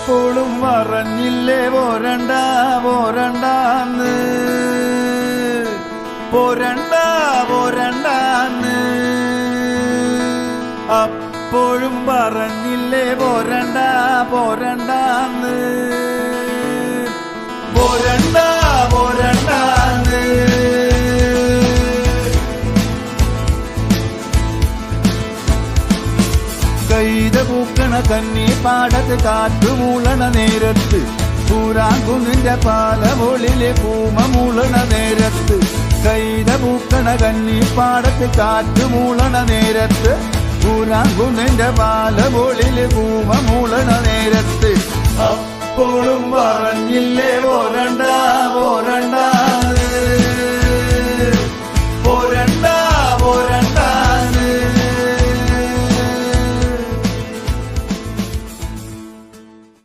അപ്പോഴും പറഞ്ഞില്ലേ പോരണ്ട പോരണ്ടാന്ന് പോരണ്ട പോരണ്ടാന്ന് അപ്പോഴും പറഞ്ഞില്ലേ പോരണ്ട പോരണ്ടാന്ന് പോരണ്ട പോരണ്ടാന്ന് കൈത പൂക്കണ കന്നി പാടത്ത് കാറ്റുമൂളണ നേരത്ത് പൂരാങ്കുന്നിന്റെ പാലമൊളിലെ പൂമ മൂളണ നേരത്ത് കൈത പൂക്കണ കന്നി പാടത്ത് കാറ്റുമൂളണ നേരത്ത് പൂരാങ്കുന്നിന്റെ പാലമൊളിലെ പൂമ മൂളണ നേരത്ത്